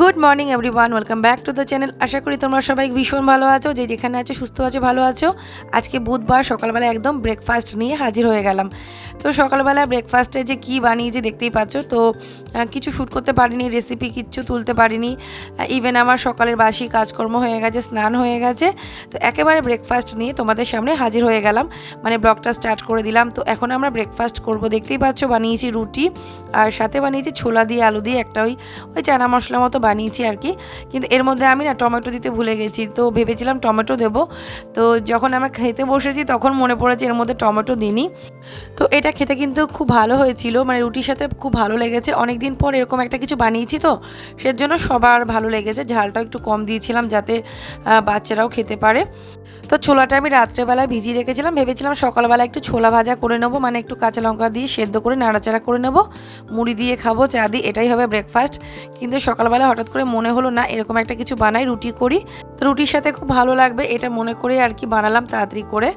Good morning everyone, welcome back to the channel. আশা করি তোমরা সবাই ভীষণ ভালো আছো, যে যেখানে আছো সুস্থ আছো, ভালো আছো। আজকে বুধবার সকালবেলা একদম ব্রেকফাস্ট নিয়ে হাজির হয়ে গেলাম। তো সকালবেলা ব্রেকফাস্টে যে কী বানিয়েছি দেখতেই পাচ্ছ। তো কিছু শ্যুট করতে পারিনি, রেসিপি কিচ্ছু তুলতে পারিনি। ইভেন আমার সকালের বাসি কাজকর্ম হয়ে গেছে, স্নান হয়ে গেছে। তো একেবারে ব্রেকফাস্ট নিয়ে তোমাদের সামনে হাজির হয়ে গেলাম, মানে ব্লগটা স্টার্ট করে দিলাম। তো এখন আমরা ব্রেকফাস্ট করব, দেখতেই পাচ্ছ বানিয়েছি রুটি, আর সাথে বানিয়েছি ছোলা দিয়ে আলু দিয়ে একটা ওই চানা মশলা মতো বানিয়েছি আর কি। কিন্তু এর মধ্যে আমি না টমেটো দিতে ভুলে গেছি, তো ভেবেছিলাম টমেটো দেবো। তো যখন আমরা খেতে বসেছি তখন মনে পড়েছে এর মধ্যে টমেটো দিইনি। তো এটা খেতে কিন্তু খুব ভালো হয়েছিল, মানে রুটির সাথে খুব ভালো লেগেছে। অনেক দিন পর এরকম একটা কিছু বানিয়েছি, তো সেজন্য সবার ভালো লেগেছে। ঝালটাও একটু কম দিয়েছিলাম যাতে বাচ্চারাও খেতে পারে। তো ছোলাটা আমি রাত্রেবেলায় ভিজিয়ে রেখেছিলাম, ভেবেছিলাম সকালবেলা একটু ছোলা ভাজা করে নেবো, মানে একটু কাঁচা লঙ্কা দিয়ে সেদ্ধ করে নাড়াচাড়া করে নেবো, মুড়ি দিয়ে খাবো, চা দিয়ে, এটাই হবে ব্রেকফাস্ট। কিন্তু সকালবেলা হঠাৎ করে মনে হলো না এরকম একটা কিছু বানাই, রুটি করি। তো রুটির সাথে খুব ভালো লাগবে এটা মনে করে আর কি বানালাম তাড়াতাড়ি করে।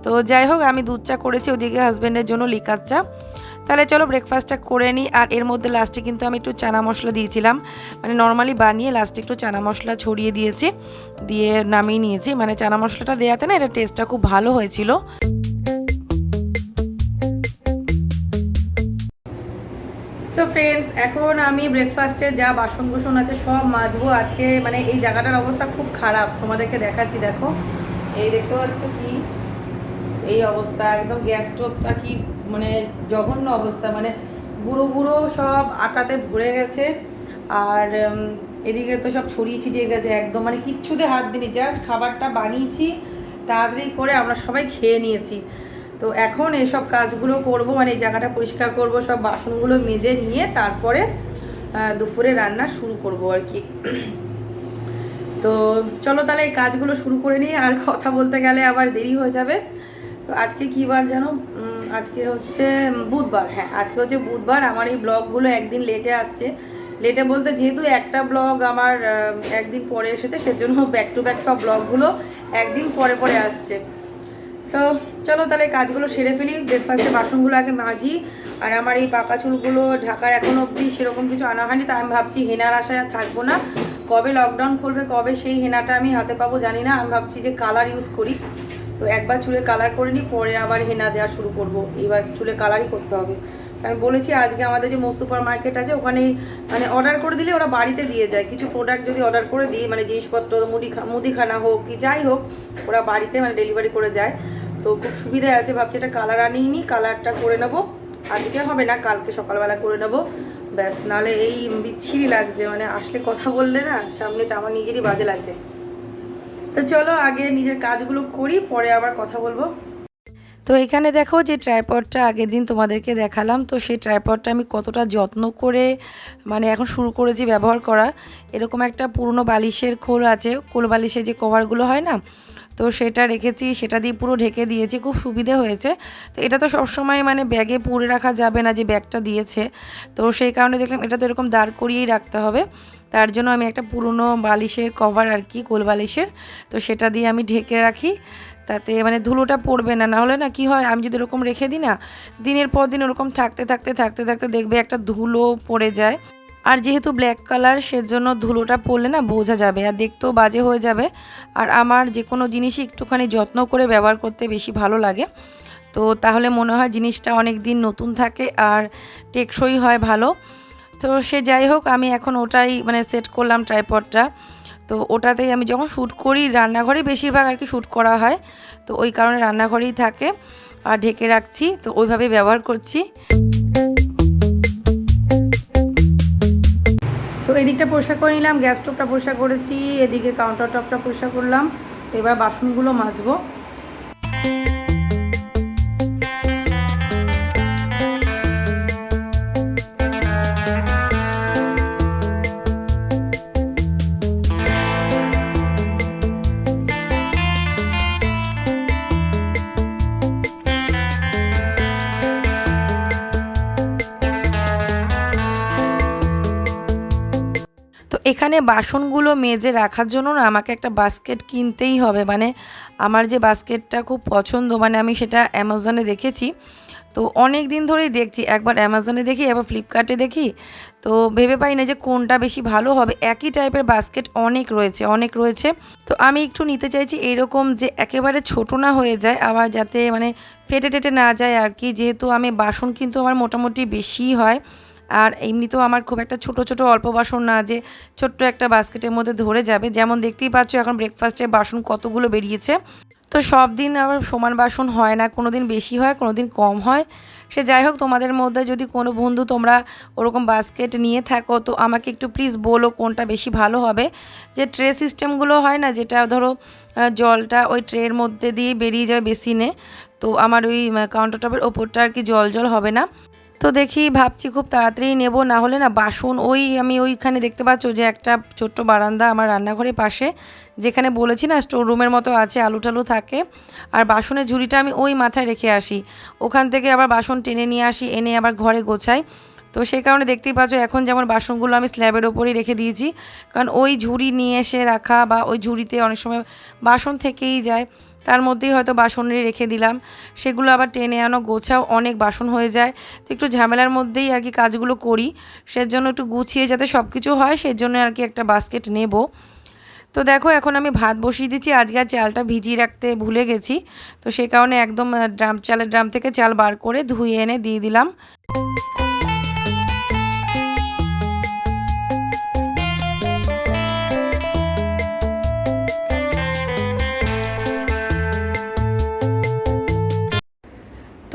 তো যাই হোক, আমি দুধ চা করেছি, ওদিকে হাজব্যান্ডের জন্য লিকার চা। তাহলে চলো ব্রেকফাস্টটা করে নিই। আর এর মধ্যে লাস্টে কিন্তু আমি একটু চানা মশলা দিয়েছিলাম, মানে নর্মালি বানিয়ে লাস্টে একটু চানা মশলা ছড়িয়ে দিয়েছি, দিয়ে নামিয়ে নিয়েছি। মানে চানা মশলাটা দেওয়াতে না এটা টেস্টটা খুব ভালো হয়েছিল। সো ফ্রেন্ডস, এখন আমি ব্রেকফাস্টে যা বাসন কুসন আছে সব মাজবো আজকে। মানে এই জায়গাটার অবস্থা খুব খারাপ, তোমাদেরকে দেখাচ্ছি, দেখো এই দেখতে পাচ্ছ কি এই অবস্থা, একদম গ্যাস স্টোভটা কি মানে জঘন্য অবস্থা, মানে গুঁড়ো গুঁড়ো সব আটাতে ভরে গেছে। আর এদিকে তো সব ছড়িয়ে ছিটিয়ে গেছে একদম, মানে কিচ্ছুতে হাত দিইনি, জাস্ট খাবারটা বানিয়েছি, তাড়াতাড়ি করে আমরা সবাই খেয়ে নিয়েছি। তো এখন এইসব কাজগুলো করব, মানে এই জায়গাটা পরিষ্কার করব, সব বাসনগুলো মেজে নিয়ে তারপরে দুপুরে রান্না শুরু করব আর কি। তো চলো তাহলে এই কাজগুলো শুরু করে নিই, আর কথা বলতে গেলে আবার দেরি হয়ে যাবে। তো আজকে কী বার জানো? আজকে হচ্ছে বুধবার। হ্যাঁ, আজকে হচ্ছে বুধবার। আমার এই ব্লগগুলো একদিন লেটে আসছে। লেটে বলতে যেহেতু একটা ব্লগ আমার একদিন পরে এসেছে, সেজন্য ব্যাক টু ব্যাক সব ব্লগগুলো একদিন পরে পরে আসছে। তো চলো তাহলে কাজগুলো সেরে ফেলি, ব্রেকফাস্টের বাসনগুলো আগে মাজি। আর আমার এই পাকা চুলগুলো ঢাকার এখনও অবধি সেরকম কিছু আনা হয়নি, তাই আমি ভাবছি হেনার আশায় আর থাকবো না। কবে লকডাউন খুলবে, কবে সেই হেনাটা আমি হাতে পাবো জানি না। আমি ভাবছি যে কালার ইউজ করি, তো একবার চুলে কালার করে নিই, পরে আবার হেনা দেওয়া শুরু করব। এবার চুলে কালারই করতে হবে। আমি বলেছি আজকে আমাদের যে সুপার মার্কেট আছে ওখানেই, মানে অর্ডার করে দিলে ওরা বাড়িতে দিয়ে যায়। কিছু প্রোডাক্ট যদি অর্ডার করে দিই, মানে জিনিসপত্র মুদিখানা হোক কি যাই হোক, ওরা বাড়িতে মানে ডেলিভারি করে যায়। তো খুব সুবিধায় আছে, ভাবছি এটা কালার আনিয়ে নিই, কালারটা করে নেবো। আজকে হবে না, কালকে সকালবেলা করে নেবো, ব্যাস। নাহলে এই বিচ্ছিরি লাগছে, মানে আসলে কথা বললে না সামনেটা আমার নিজেরই বাজে লাগছে। তো চলো আগে নিজের কাজগুলো করি, পরে আবার কথা বলবো। তো এখানে দেখো যে ট্রাইপডটা আগের দিন তোমাদেরকে দেখালাম, তো সেই ট্রাইপডটা আমি কতটা যত্ন করে মানে এখন শুরু করেছি ব্যবহার করা। এরকম একটা পুরনো বালিশের খোল আছে, কোল বালিশের যে কভারগুলো হয় না, তো সেটা রেখেছি, সেটা দিয়ে পুরো ঢেকে দিয়েছি, খুব সুবিধে হয়েছে। তো এটা তো সবসময় মানে ব্যাগে পুরে রাখা যাবে না, যে ব্যাগটা দিয়েছে, তো সেই কারণে দেখলাম এটা তো এরকম দাঁড় করিয়েই রাখতে হবে। তার জন্য আমি একটা পুরনো বালিশের কভার আর কি, কোল বালিশের, তো সেটা দিয়ে আমি ঢেকে রাখি, তাতে মানে ধুলোটা পড়বে না। নাহলে না কি হয়, আমি যদি এরকম রেখে দিই না, দিনের পর দিন ওরকম থাকতে থাকতে থাকতে থাকতে দেখবে একটা ধুলো পড়ে যায়। আর যেহেতু ব্ল্যাক কালার, সেজন্য ধুলোটা পড়লে না বোঝা যাবে আর দেখতেও বাজে হয়ে যাবে। আর আমার যে কোনো জিনিসই একটুখানি যত্ন করে ব্যবহার করতে বেশি ভালো লাগে, তো তাহলে মনে হয় জিনিসটা অনেক দিন নতুন থাকে আর টেকসই হয় ভালো। তো সে যাই হোক, আমি এখন ওটাই মানে সেট করলাম ট্রাইপডটা। তো ওটাতেই আমি যখন শ্যুট করি, রান্নাঘরেই বেশিরভাগ আর কি শ্যুট করা হয়, তো ওই কারণে রান্নাঘরেই থাকে আর ঢেকে রাখছি, তো ওইভাবেই ব্যবহার করছি। তো এদিকটা পরিষ্কার করে নিলাম, গ্যাস স্টোভটা পরিষ্কার করেছি, এদিকে কাউন্টার টপটা পরিষ্কার করলাম। তো এবার বাসনগুলো মাজবো। তো এখানে বাসনগুলো মেজে রাখার জন্য না আমাকে একটা বাস্কেট কিনতেই হবে, মানে আমার যে বাস্কেটটা খুব পছন্দ, মানে আমি সেটা অ্যামাজনে দেখেছি, তো অনেক দিন ধরেই দেখছি, একবার অ্যামাজনে দেখি, একবার ফ্লিপকার্টে দেখি, তো ভেবে পাই না যে কোনটা বেশি ভালো হবে। একই টাইপের বাস্কেট অনেক রয়েছে। তো আমি একটু নিতে চাইছি এরকম যে একেবারে ছোট না হয়ে যায়, আবার যাতে মানে ফেটে টেটে না যায় আর কি, যেহেতু আমি বাসন কিন্তু আমার মোটামুটি বেশিই হয়। আর এমনিতেও আমার খুব একটা ছোট ছোট অল্প বাসন না যে ছোট্ট একটা বাস্কেটের মধ্যে ধরে যাবে। যেমন দেখতেই পাচ্ছ এখন ব্রেকফাস্টের বাসন কতগুলো বেরিয়েছে। তো সব দিন আবার সমান বাসন হয় না, কোনো দিন বেশি হয়, কোনো দিন কম হয়। সে যাই হোক, তোমাদের মধ্যে যদি কোনো বন্ধু তোমরা ওরকম বাস্কেট নিয়ে থাকো তো আমাকে একটু প্লিজ বলো কোনটা বেশি ভালো হবে। যে ট্রে সিস্টেমগুলো হয় না, যেটা ধরো জলটা ওই ট্রের মধ্যে দিয়ে বেরিয়ে যায় বেসিনে, তো আমার ওই কাউন্টার টপের ওপরটা আর কি জল জল হবে না। তো দেখি ভাবছি খুব তাড়াতাড়ি নেব, না হলে না বাসন আমি ওইখানে দেখতে পাচ্ছ যে একটা ছোট্ট বারান্দা আমার রান্নাঘরের পাশে, যেখানে বলেছি না স্টোর রুমের মতো আছে, আলু টালু থাকে। আর বাসনের ঝুড়িটা আমি ওই মাথায় রেখে আসি, ওখান থেকে আবার বাসন টেনে নিয়ে আসি, এনে আবার ঘরে গোছাই। তো সেই কারণে দেখতেই পাচ্ছ এখন যেমন বাসনগুলো আমি স্ল্যাবের ওপরেই রেখে দিয়েছি, কারণ ওই ঝুড়ি নিয়ে এসে রাখা বা ওই ঝুড়িতে অনেক সময় বাসন থেকেই যায়, তার মধ্যেই হয়তো বাসনই রেখে দিলাম, সেগুলো আবার টেনে আনো গোছাও, অনেক বাসন হয়ে যায়। তো একটু ঝামেলার মধ্যেই আর কি কাজগুলো করি, সেজন্য একটু গুছিয়ে যাতে সব কিছু হয় সেজন্য আর কি একটা বাস্কেট নেব। তো দেখো এখন আমি ভাত বসিয়ে দিচ্ছি, আজকে আর চালটা ভিজিয়ে রাখতে ভুলে গেছি, তো সেই কারণে একদম চালের ড্রাম থেকে চাল বার করে ধুয়ে এনে দিয়ে দিলাম।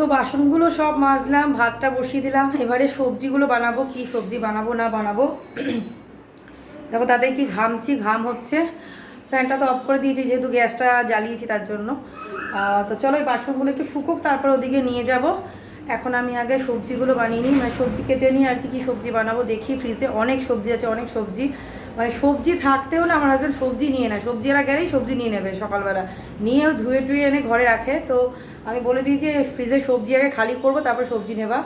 তো বাসনগুলো সব মাজলাম, ভাতটা বসিয়ে দিলাম, এবারে সবজিগুলো বানাবো। কি সবজি বানাবো না বানাবো দেখো, তাদের কি ঘামছি, ঘাম হচ্ছে। ফ্যানটা তো অফ করে দিয়েছি যেহেতু গ্যাসটা জ্বালিয়েছি তার জন্য। তো চলো এই বাসনগুলো একটু শুকুক, তারপর ওদিকে নিয়ে যাব। এখন আমি আগে সবজিগুলো বানিয়ে নিই, মানে সবজি কেটে নিই আর কি। কী সবজি বানাবো দেখি, ফ্রিজে অনেক সবজি আছে, অনেক সবজি, মানে সবজি থাকতেও না আমার হাজব্যান্ড সবজি নিয়ে নেয়, সবজিওয়ালা গেলেই সবজি নিয়ে নেবে সকালবেলা, নিয়েও ধুয়ে টুয়ে এনে ঘরে রাখে। তো আমি বলে দিই যে ফ্রিজে সবজি আগে খালি করবো, তারপর সবজি নেবা।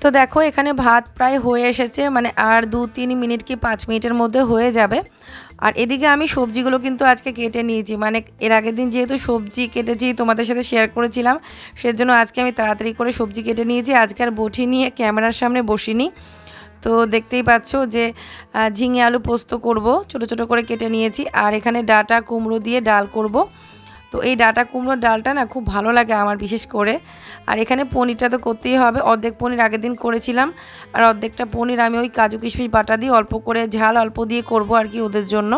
তো দেখো এখানে ভাত প্রায় হয়ে এসেছে, মানে আর 2-3 মিনিট কি 5 মিনিটের মধ্যে হয়ে যাবে। আর এদিকে আমি সবজিগুলো কিন্তু আজকে কেটে নিয়েছি, মানে এর আগের দিন যেহেতু সবজি কেটেছি তোমাদের সাথে শেয়ার করেছিলাম, সেজন্য আজকে আমি তাড়াতাড়ি করে সবজি কেটে নিয়েছি। আজকে আর বটি নিয়ে ক্যামেরার সামনে বসিনি। তো দেখতেই পাচ্ছ যে ঝিঙে আলু পোস্ত করব, ছোট ছোট করে কেটে নিয়েছি। আর এখানে ডাঁটা কুমড়ো দিয়ে ডাল করব। তো এই ডাঁটা কুমড়োর ডালটা না খুব ভালো লাগে আমার বিশেষ করে। আর এখানে পনিরটা তো করতেই হবে, অর্ধেক পনির আগের দিন করেছিলাম, আর অর্ধেকটা পনির আমি ওই কাজু কিশমিশ বাটা দিয়ে অল্প করে ঝাল অল্প দিয়ে করব আর কি ওদের জন্য।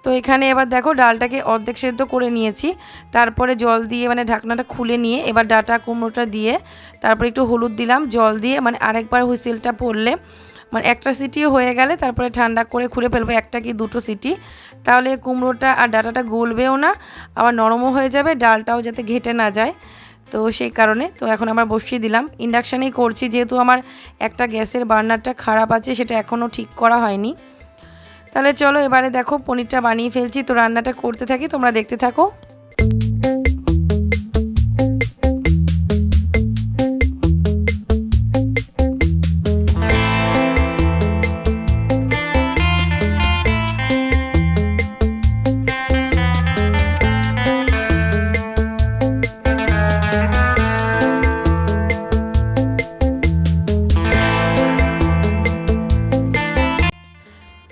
তো এখানে এবার দেখো ডালটাকে অর্ধেক সেদ্ধ করে নিয়েছি, তারপরে জল দিয়ে মানে ঢাকনাটা খুলে নিয়ে এবার ডাঁটা কুমড়োটা দিয়ে তারপরে একটু হলুদ দিলাম, জল দিয়ে মানে আরেকবার হুইসেলটা পড়লে মানে একটা সিটিও হয়ে গেলে তারপরে ঠান্ডা করে খুলে ফেলবো, একটা কি দুটো সিটি, তাহলে কুমড়োটা আর ডাঁটাটা গলবেও না, আবার নরমও হয়ে যাবে, ডালটাও যাতে ঘেটে না যায়। তো সেই কারণে তো এখন আবার বসিয়ে দিলাম, ইন্ডাকশানেই করছি যেহেতু আমার একটা গ্যাসের বার্নারটা খারাপ আছে, সেটা এখনও ঠিক করা হয়নি। তাহলে চলো এবারে দেখো পনিরটা বানিয়ে ফেলছি, তো রান্নাটা করতে থাকি, তোমরা দেখতে থাকো।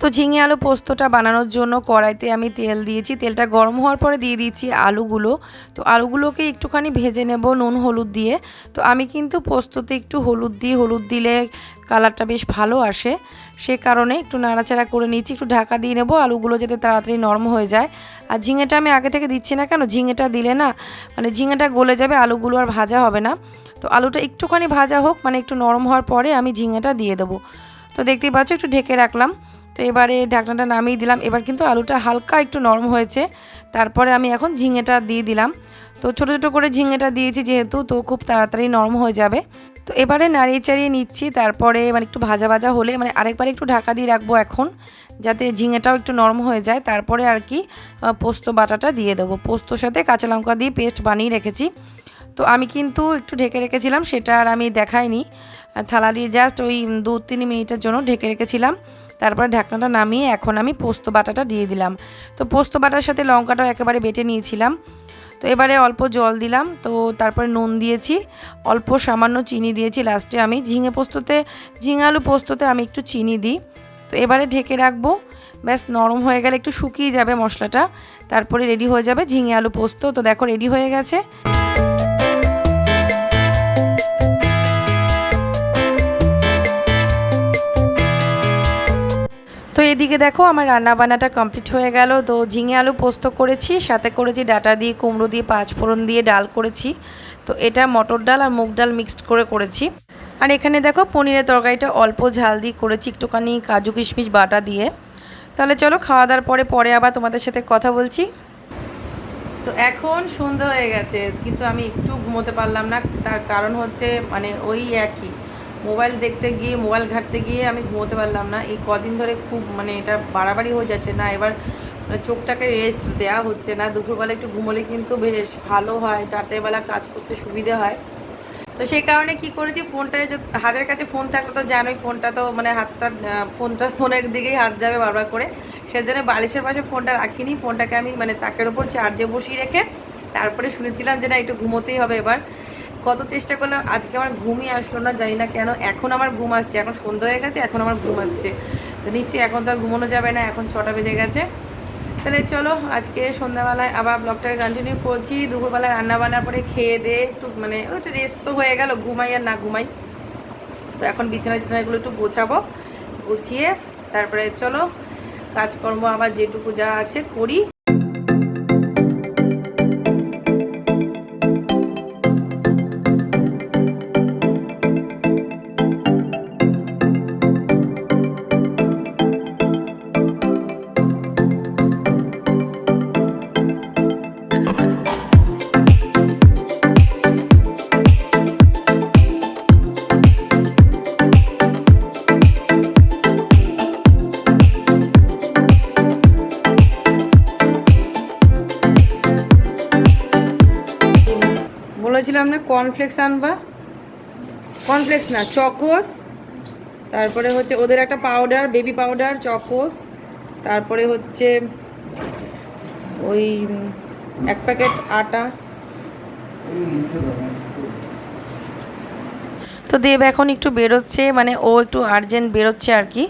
তো ঝিঙে আলু পোস্তটা বানানোর জন্য কড়াইতে আমি তেল দিয়েছি, তেলটা গরম হওয়ার পরে দিয়ে দিচ্ছি আলুগুলো। তো আলুগুলোকে একটুখানি ভেজে নেব নুন হলুদ দিয়ে। তো আমি কিন্তু পোস্ততে একটু হলুদ দিই, হলুদ দিলে কালারটা বেশ ভালো আসে, সে কারণে একটু নাড়াচাড়া করে নিচ্ছি, একটু ঢাকা দিয়ে নেব আলুগুলো যাতে তাড়াতাড়ি নরম হয়ে যায়। আর ঝিঙেটা আমি আগে থেকে দিচ্ছি না কেন, ঝিঙেটা দিলে না মানে ঝিঙেটা গলে যাবে, আলুগুলো আর ভাজা হবে না। তো আলুটা একটুখানি ভাজা হোক, মানে একটু নরম হওয়ার পরে আমি ঝিঙেটা দিয়ে দেবো। তো দেখতেই পাচ্ছ একটু ঢেকে রাখলাম। তো এবারে ঢাকনাটা নামিয়ে দিলাম, এবার কিন্তু আলুটা হালকা একটু নরম হয়েছে, তারপরে আমি এখন ঝিঙেটা দিয়ে দিলাম। তো ছোটো ছোটো করে ঝিঙেটা দিয়েছি যেহেতু, তো খুব তাড়াতাড়ি নরম হয়ে যাবে। তো এবারে নাড়িয়ে চাড়িয়ে নিচ্ছি, তারপরে মানে একটু ভাজা ভাজা হলে মানে আরেকবার একটু ঢাকা দিয়ে রাখবো এখন, যাতে ঝিঙেটাও একটু নরম হয়ে যায়। তারপরে আর কি পোস্ত বাটাটা দিয়ে দেবো, পোস্তর সাথে কাঁচা লঙ্কা দিয়ে পেস্ট বানিয়ে রেখেছি। তো আমি কিন্তু একটু ঢেকে রেখেছিলাম, সেটা আর আমি দেখাইনি। থালা দিয়ে জাস্ট ওই 2-3 মিনিটের জন্য ঢেকে রেখেছিলাম। তারপরে ঢাকনাটা নামিয়ে এখন আমি পোস্ত বাটাটা দিয়ে দিলাম। তো পোস্ত বাটার সাথে লঙ্কাটাও একেবারে বেটে নিয়েছিলাম। তো এবারে অল্প জল দিলাম, তো তারপরে নুন দিয়েছি, অল্প সামান্য চিনি দিয়েছি লাস্টে। আমি ঝিঙে আলু পোস্ততে আমি একটু চিনি দিই। তো এবারে ঢেকে রাখবো, ব্যাস নরম হয়ে গেলে একটু শুকিয়ে যাবে মশলাটা, তারপরে রেডি হয়ে যাবে ঝিঙে আলু পোস্ত। তো দেখো রেডি হয়ে গেছে। তো এদিকে দেখো আমার রান্নাবান্নাটা কমপ্লিট হয়ে গেল। তো ঝিঙে আলু পোস্ত করেছি, সাথে করেছি ডাঁটা দিয়ে, কুমড়ো দিয়ে, পাঁচফোড়ন দিয়ে ডাল করেছি। তো এটা মটর ডাল আর মুগ ডাল মিক্সড করে করেছি। আর এখানে দেখো পনিরের তরকারিটা অল্প ঝাল দিয়ে করেছি, একটুখানি কাজু কিশমিশ বাটা দিয়ে। তাহলে চলো খাওয়া দাওয়ার পরে আবার তোমাদের সাথে কথা বলছি। তো এখন সন্ধ্যা হয়ে গেছে, কিন্তু আমি একটু ঘুমোতে পারলাম না। তার কারণ হচ্ছে মানে ওই একই মোবাইল দেখতে গিয়ে, মোবাইল ঘাঁটতে গিয়ে আমি ঘুমোতে পারলাম না। এই কদিন ধরে খুব মানে এটা বাড়াবাড়ি হয়ে যাচ্ছে না, এবার মানে চোখটাকে রেস্ট দেওয়া হচ্ছে না। দুপুরবেলা একটু ঘুমোলে কিন্তু বেশ ভালো হয়, রাতেরবেলা কাজ করতে সুবিধে হয়। তো সেই কারণে কি করেছি, ফোনটায় হাতের কাছে ফোন থাকলে তো জানোই, ফোনটা তো মানে ফোনের দিকেই হাত যাবে বারবার করে। সেজন্য বালিশের পাশে ফোনটা রাখিনি, ফোনটাকে আমি মানে তাকের ওপর চার্জে বসিয়ে রেখে তারপরে শুয়েছিলাম যে না একটু ঘুমোতেই হবে। এবার কত চেষ্টা করলাম, আজকে আমার ঘুমই আসলো না, জানি না কেন। এখন আমার ঘুম আসছে, এখন সন্ধ্যা হয়ে গেছে, এখন আমার ঘুম আসছে। তো নিশ্চয়ই এখন তো আর ঘুমানো যাবে না, এখন 6টা বেজে গেছে। তাহলে চলো আজকে সন্ধ্যাবেলায় আবার ব্লগটাকে কন্টিনিউ করছি। দুপুরবেলায় রান্না বান্নার পরে খেয়ে দিয়ে একটু মানে একটু রেস্ট তো হয়ে গেল, ঘুমাই আর না ঘুমাই। তো এখন বিছানাগুলো একটু গোছাবো, গুছিয়ে তারপরে চলো কাজকর্ম আবার যেটুকু যা আছে করি। বলেছিলাম না কর্নফ্লেক্স আনবা, কর্নফ্লেক্স না চকোস, তারপরে হচ্ছে ওদের একটা পাউডার, বেবি পাউডার, চকোস, তারপরে হচ্ছে ওই 1 প্যাকেট আটা। তো দেব এখন একটু বেরোচ্ছে, মানে ও একটু আর্জেন্ট বেরোচ্ছে আর কি।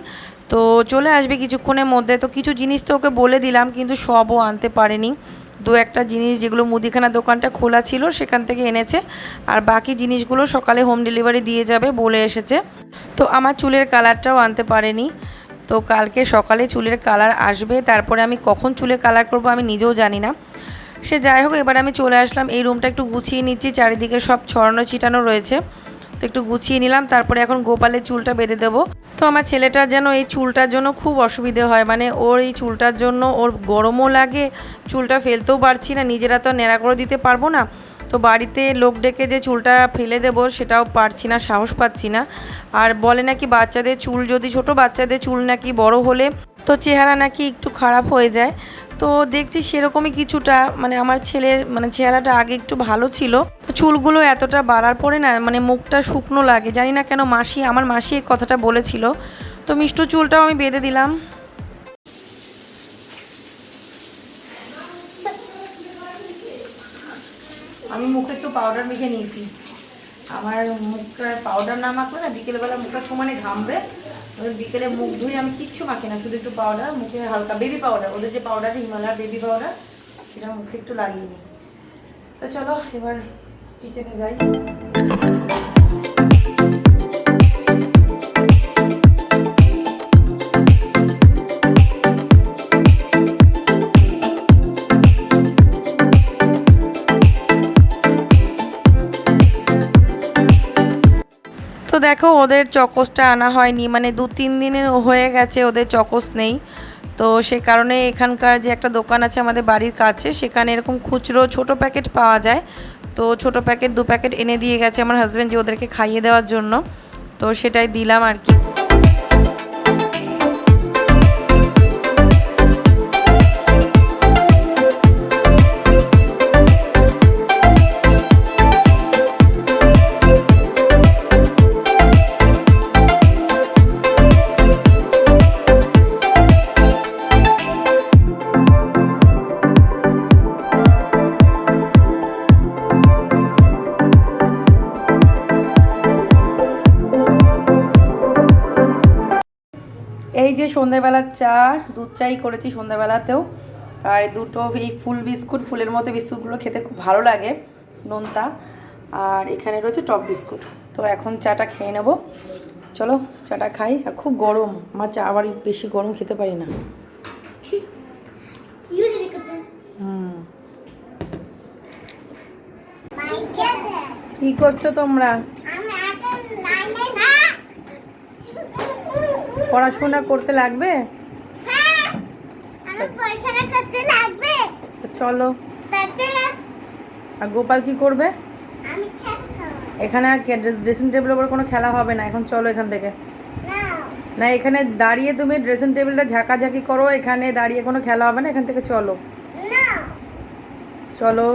তো চলে আসবে কিছুক্ষণের মধ্যে। তো কিছু জিনিস তো ওকে বলে দিলাম, কিন্তু সবও আনতে পারেনি। 2-1টা জিনিস যেগুলো মুদিখানা দোকানটা খোলা ছিল সেখান থেকে এনেছে, আর বাকি জিনিসগুলো সকালে হোম ডেলিভারি দিয়ে যাবে বলে এসেছে। তো আমার চুলের কালারটাও আনতে পারেনি। তো কালকে সকালে চুলের কালার আসবে, তারপরে আমি কখন চুলের কালার করব আমি নিজেও জানি না। সে যাই হোক, এবার আমি চলে আসলাম, এই রুমটা একটু গুছিয়ে নিচ্ছি, চারিদিকে সব ছড়ানো ছিটানো রয়েছে। তো একটু গুছিয়ে নিলাম, তারপরে এখন গোপালের চুলটা বেঁধে দেবো। তো আমার ছেলেটা যেন এই চুলটার জন্য খুব অসুবিধে হয়, মানে ওর এই চুলটার জন্য ওর গরমও লাগে, চুলটা ফেলতেও পারছি না, নিজেরা তো ন্যাড়া করে দিতে পারবো না। তো বাড়িতে লোক ডেকে যে চুলটা ফেলে দেবো সেটাও পারছি না, সাহস পাচ্ছি না। আর বলে নাকি বাচ্চাদের চুল, যদি ছোট বাচ্চাদের চুল নাকি বড় হলে তো চেহারা নাকি একটু খারাপ হয়ে যায়। তো দেখছি সেরকমই কিছুটা, মানে আমার ছেলের মানে চেহারাটা আগে একটু ভালো ছিল, তো চুলগুলো এতটা বাড়ার পরে না মানে মুখটা শুকনো লাগে, জানি না কেন। আমার মাসি এই কথাটা বলেছিল। তো মিষ্টু চুলটাও আমি বেঁধে দিলাম। আমি মুখে একটু পাউডার মেখে নিয়েছি, আমার মুখটা পাউডার না মাখলে না বিকেলবেলা মুখটা সমানে ঘামবে। বিকেলে মুখ ধুয়ে আমি কিচ্ছু মাখি না, শুধু একটু পাউডার মুখে, হালকা বেবি পাউডার, ওদের যে পাউডার হিমালয়ার বেবি পাউডার, সেটা মুখে একটু লাগিয়ে নিই। তো চলো এবার কিচেনে যাই। তো দেখো ওদের চকোসটা আনা হয়নি, মানে 2-3 দিনের হয়ে গেছে ওদের চকোস নেই। তো সে কারণে এখানকার যে একটা দোকান আছে আমাদের বাড়ির কাছে, সেখানে এরকম খুচরো ছোট প্যাকেট পাওয়া যায়। তো ছোট প্যাকেট 2 প্যাকেট এনে দিয়ে গেছে আমার হাজব্যান্ড, যে ওদেরকে খাইয়ে দেওয়ার জন্য। তো সেটাই দিলাম আর কি। এই যে সন্ধ্যাবেলার চা, দুধ চাই করেছি সন্ধ্যাবেলাতেও। আর দুটো এই ফুল বিস্কুট, ফুলের মতো বিস্কুটগুলো খেতে খুব ভালো লাগে, নোনতা। আর এখানে রয়েছে টক বিস্কুট। তো এখন চাটা খেয়ে নেব। চলো চাটা খাই। আর খুব গরম, আমার চা আবার বেশি গরম খেতে পারি না। কি করছো তোমরা? পড়াশোনা করতে লাগবে? চলো। আর গোপাল কি করবে? এখানে আর ড্রেসিং টেবিলের উপর কোনো খেলা হবে না, এখন চলো এখান থেকে। না, এখানে দাঁড়িয়ে তুমি ড্রেসিং টেবিলটা ঝাঁকাঝাঁকি করো, এখানে দাঁড়িয়ে কোনো খেলা হবে না, এখান থেকে চলো। চলো।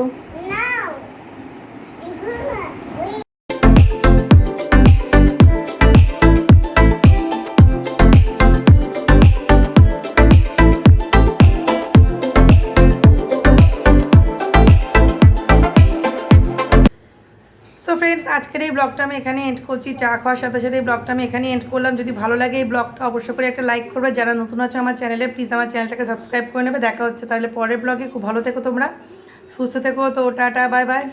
সো ফ্রেন্ডস, আজকের এই ব্লগটা আমি এখানে এন্ড করছি। চা খাওয়ার সাথে সাথে এই ব্লগটা আমি এখানে এন্ড করলাম। যদি ভালো লাগে এই ব্লগটা অবশ্যই করে একটা লাইক করবে। যারা নতুন আছে আমার চ্যানেলে, প্লিজ আমার চ্যানেলটাকে সাবস্ক্রাইব করে নেবে। দেখা হচ্ছে তাহলে পরের ব্লগে। খুব ভালো থেকো তোমরা, সুস্থ থেকো। তো টাটা, বাই বাই।